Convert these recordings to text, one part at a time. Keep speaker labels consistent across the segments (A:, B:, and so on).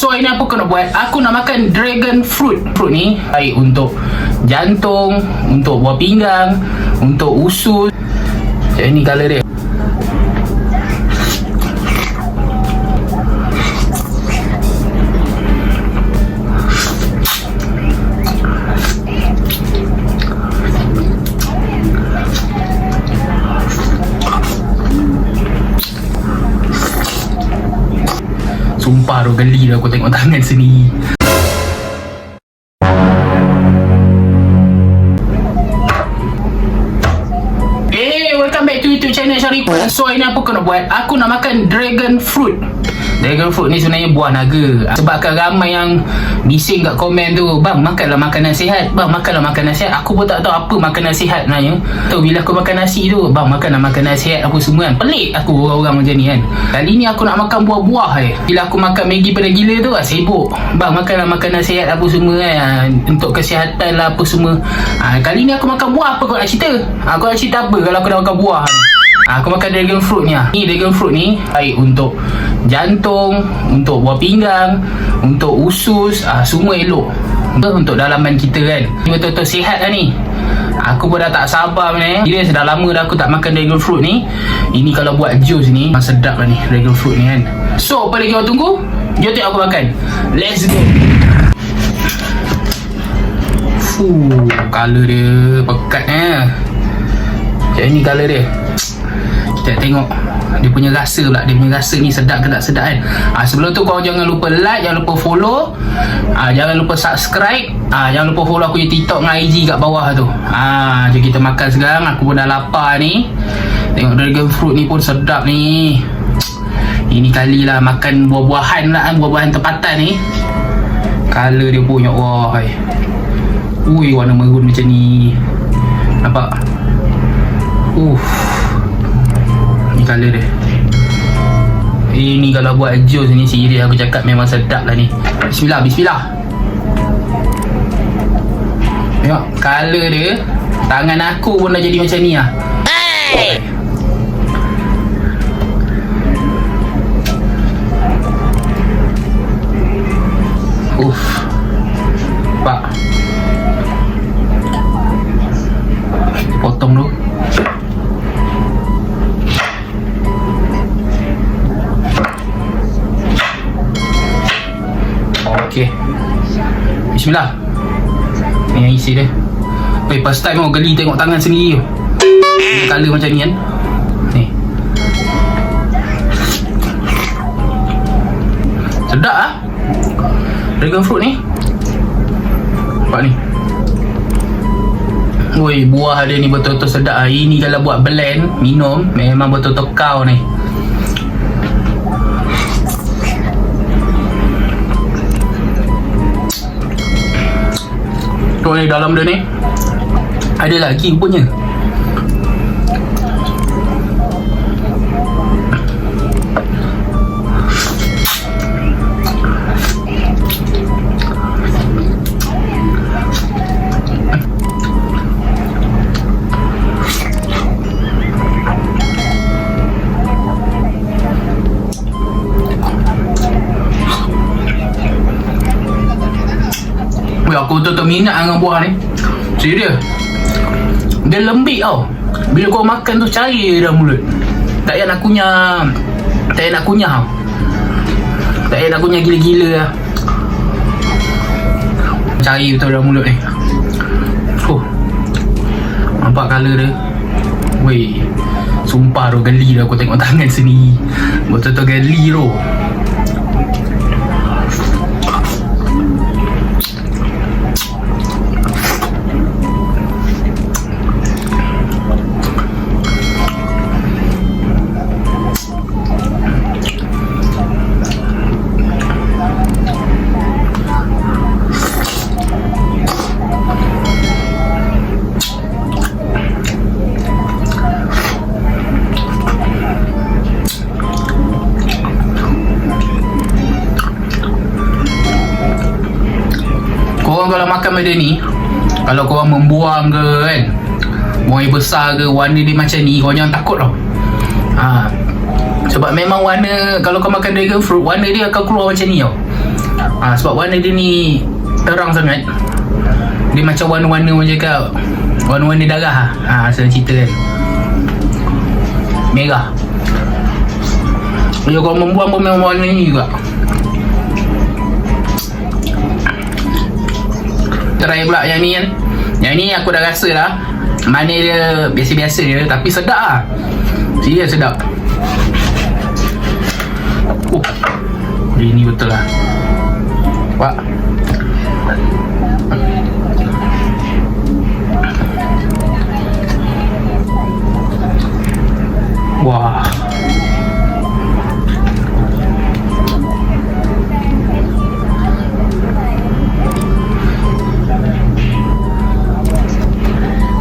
A: So ini apa aku nak buat? Aku nak makan dragon fruit. Fruit ni baik untuk jantung, untuk buah pinggang, untuk usus. Macam ni colour dia. Sumpah tu geli dah aku tengok tangan sini. Welcome back to YouTube channel Syarif. So ini apa aku nak buat? Aku nak makan dragon fruit. Dragon fruit ni sebenarnya buah naga. Sebabkan ramai yang bising kat komen tu, bang makanlah makanan sihat, bang makanlah makanan sihat. Aku pun tak tahu apa makanan sihat sebenarnya. Tu bila aku makan nasi tu, bang makanlah makanan sihat apa semua kan. Pelik aku orang-orang macam ni kan. Kali ni aku nak makan buah-buah Bila aku makan Maggi pada gila tu sibuk, bang makanlah makanan sihat apa semua kan, untuk kesihatan lah apa semua. Kali ni aku makan buah. Apa kau nak cerita? Kau nak cerita apa kalau aku dah makan buah ni? Aku makan dragon fruit ni. Ni dragon fruit ni baik untuk jantung, untuk buah pinggang, untuk usus, semua elok. Untuk dalaman kita kan. Ni betul-betul sihat lah ni. Aku pun dah tak sabar ni. Kira dah lama dah aku tak makan dragon fruit ni. Ini kalau buat jus ni memang sedap lah ni dragon fruit ni kan. So apa lagi awak tunggu? Jom tengok aku makan. Let's go. Colour dia pekat macam ni colour dia. Kita tengok dia punya rasa pula. Dia punya rasa ni sedap ke tak sedap kan. Sebelum tu korang jangan lupa like, jangan lupa follow, jangan lupa subscribe, jangan lupa follow aku punya TikTok dengan IG kat bawah tu. Jom kita makan sekarang. Aku pun dah lapar ni. Tengok dragon fruit ni pun sedap ni. Ini kali lah makan buah-buahan lah kan. Buah-buahan tempatan ni. Colour dia pun ya Allah. Ui, warna merun macam ni. Nampak? Ni colour dia. Ini kalau buat jus ni serius aku cakap memang sedap lah ni. Bismillah, bismillah. Tengok colour dia. Tangan aku pun dah jadi macam ni lah. Hey! Pak potong dulu. Okey. Bismillah. Ni yang isi dia. First time aku geli tengok tangan sendiri tu. Colour macam ni kan. Ni. Sedap ah. Dragon fruit ni. Nampak ni. Woi, buah dia ni betul-betul sedap. Ini kalau buat blend minum memang betul-betul kau ni. Tu ni dalam dia ni ada lagi punya. Aku betul-betul minat dengan buah ni. Serius. Dia lembik tau. Bila kau makan tu cair dalam mulut. Tak payah nak kunyah. Tak payah nak kunyah tau. Tak payah nak kunyah gila-gila lah. Cair betul dalam mulut ni. Nampak colour dia. Weh, sumpah tu geli dah aku tengok tangan sini. Betul-betul geli tu. Kalau makan benda ni, kalau korang membuang ke kan, buang air besar ke, warna dia macam ni, korang jangan takut tau. Sebab memang warna, kalau kau makan dragon fruit, warna dia akan keluar macam ni tau. Sebab warna dia ni terang sangat. Dia macam warna-warna macam cakap, warna-warna darah saya cerita kan. Merah. Kalau korang membuang pun memang warna ni juga. Try pula yang ni kan. Yang ni aku dah rasa lah. Manis dia biasa-biasa je, tapi sedap lah. Serius sedap. Dia ni betul lah. Pak. Wah.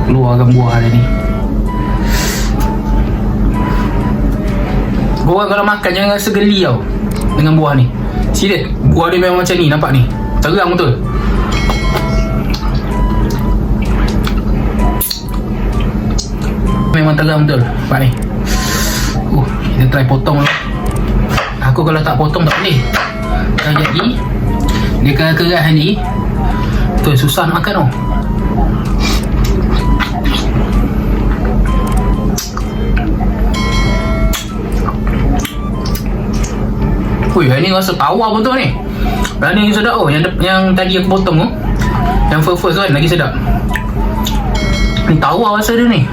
A: Keluarkan buah dia ni. Korang kalau makan jangan rasa geli tau dengan buah ni. Serius, buah dia memang macam ni, nampak ni. Terang betul. Memang terang betul. Nampak ni. Kita try potong lah. Aku kalau tak potong tak boleh. Dah jadi. Dia keras-keras ni. Tu susah nak makan tau. Yang ni rasa tawar betul ni. Yang ni sedap oh. Yang tadi aku potong tu, yang first kan lagi sedap. Ni tawar rasa dia ni.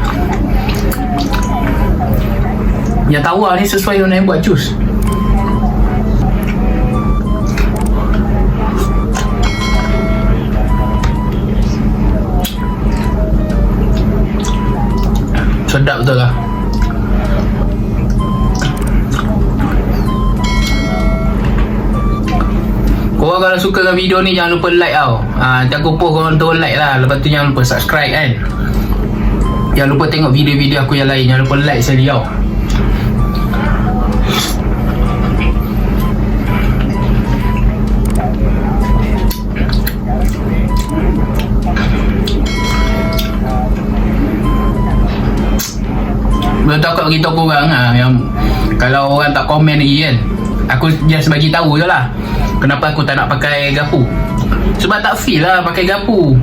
A: Yang tawar ni sesuai dengan yang buat jus. Sedap betul lah. Korang kalau suka dengan video ni jangan lupa like tau. Nanti aku post korang tu like lah. Lepas tu jangan lupa subscribe kan. Jangan lupa tengok video-video aku yang lain. Jangan lupa like sekali tau. Belum tahu kat beritahu korang yang kalau orang tak komen lagi kan, aku just bagi tahu je lah kenapa aku tak nak pakai garpu. Sebab tak feel lah pakai garpu.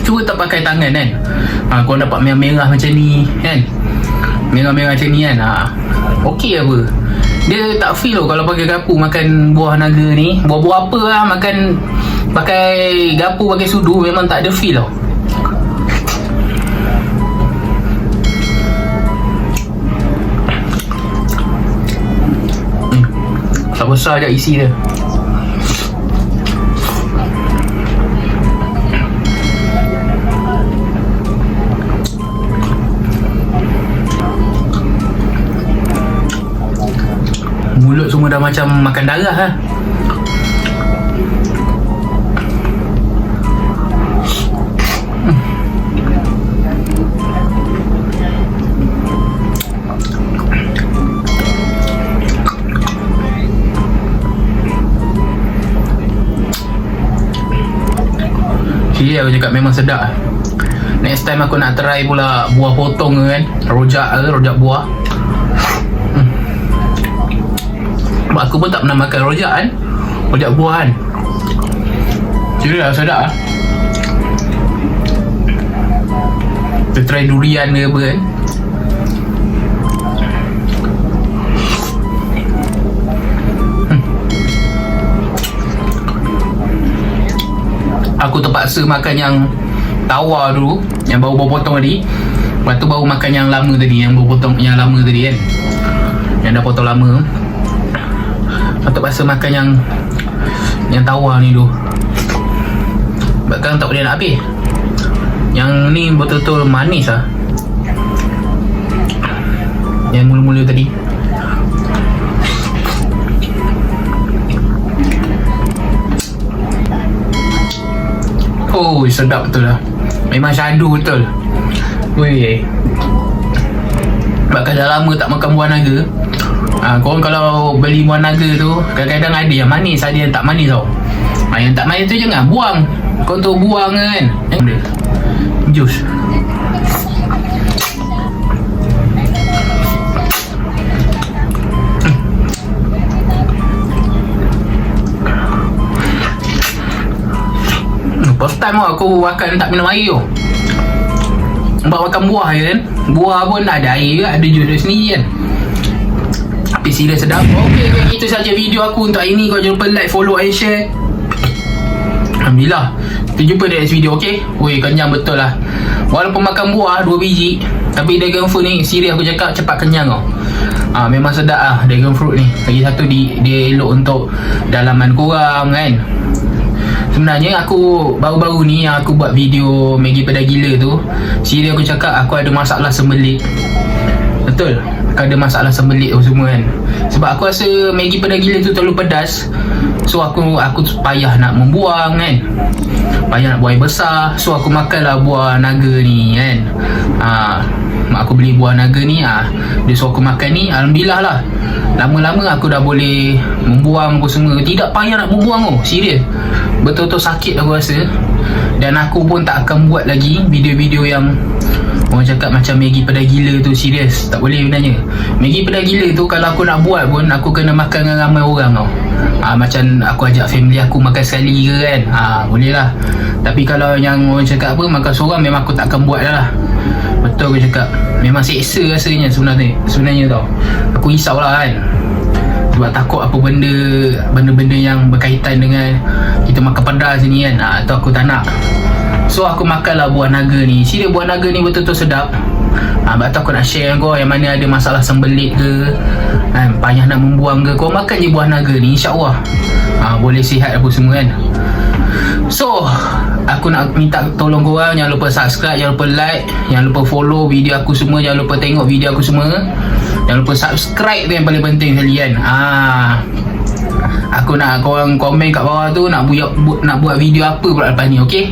A: Cuba tak pakai tangan kan. Kau dapat merah-merah macam ni kan. Merah-merah macam ni kan. Okey apa. Dia tak feel tau kalau pakai garpu makan buah naga ni. Buah-buah apa lah makan pakai garpu, pakai sudu memang tak ada feel tau. Tak besar je isi dia. Mulut semua dah macam makan darah lah. Aku cakap memang sedap. Next time aku nak try pula buah potong kan. Rojak buah. Aku pun tak pernah makan rojak kan. Rojak buah kan. Serius sedap lah. Kita try durian ke apa kan. Aku terpaksa makan yang tawar dulu, yang baru potong tadi. Lepas tu baru makan yang lama tadi, yang baru potong yang lama tadi kan. Yang dah potong lama. Aku terpaksa makan yang tawar ni dulu. Sebab kan tak boleh nak habis. Yang ni betul-betul manis lah. Yang mula-mula tadi. Oh, sedap betul lah. Memang syadu betul. Weh. Sebab dah lama tak makan buah naga. Korang kalau beli buah naga tu, kadang-kadang ada yang manis, ada yang tak manis tau. Yang tak manis tu jangan buang. Kau tu buang kan. Jus. time aku makan tak minum air tu. Sebab makan buah je kan. Buah pun ada air, ada jus dia sendiri kan. Tapi serius sedap. Okay, itu saja video aku untuk hari ni. Kau jangan lupa like, follow and share. Alhamdulillah. Kita jumpa di next video, okay? Weh, kenyang betul lah. Walaupun makan buah 2 biji, tapi dragon fruit ni serius aku cakap cepat kenyang tau. Memang sedap lah dragon fruit ni. Lagi satu dia elok untuk dalaman korang kan. Sebenarnya aku baru-baru ni yang aku buat video Maggi pedas gila tu, serius aku cakap aku ada masalah sembelit. Betul, aku ada masalah sembelit tu semua kan. Sebab aku rasa Maggi pedas gila tu terlalu pedas. So aku payah nak membuang kan, payah nak buang air besar. So aku makanlah buah naga ni kan. Mak aku beli buah naga ni, dia suruh aku makan ni. Alhamdulillah lah, lama-lama aku dah boleh membuang aku semua. Tidak payah nak membuang tu, serius. Betul-betul sakit aku rasa. Dan aku pun tak akan buat lagi video-video yang orang cakap macam Maggi pedas gila tu. Serius, tak boleh sebenarnya. Maggi pedas gila tu kalau aku nak buat pun, aku kena makan dengan ramai orang tau. Macam aku ajak family aku makan sekali ke kan, boleh lah. Tapi kalau yang orang cakap apa, makan seorang, memang aku tak akan buat dah lah. Betul aku cakap, memang seksa rasanya sebenarnya tau. Aku risau lah kan, sebab takut apa benda-benda yang berkaitan dengan kita makan pedas ni kan, tu aku tak nak. So aku makanlah buah naga ni. Serius buah naga ni betul-betul sedap. Sebab tu aku nak share dengan kau yang mana ada masalah sembelit ke kan, payah nak membuang ke, kau makan je buah naga ni, insyaAllah boleh sihat apa semua kan. So aku nak minta tolong korang, jangan lupa subscribe, jangan lupa like, jangan lupa follow video aku semua, jangan lupa tengok video aku semua, jangan lupa subscribe tu yang paling penting sekali kan. Aku nak korang komen kat bawah tu nak buat video apa pula lepas ni, okay?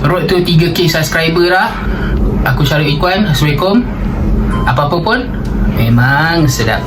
A: Road tu 3k subscriber dah. Aku Syarif Ikhwan. Assalamualaikum. Apa-apa pun memang sedap.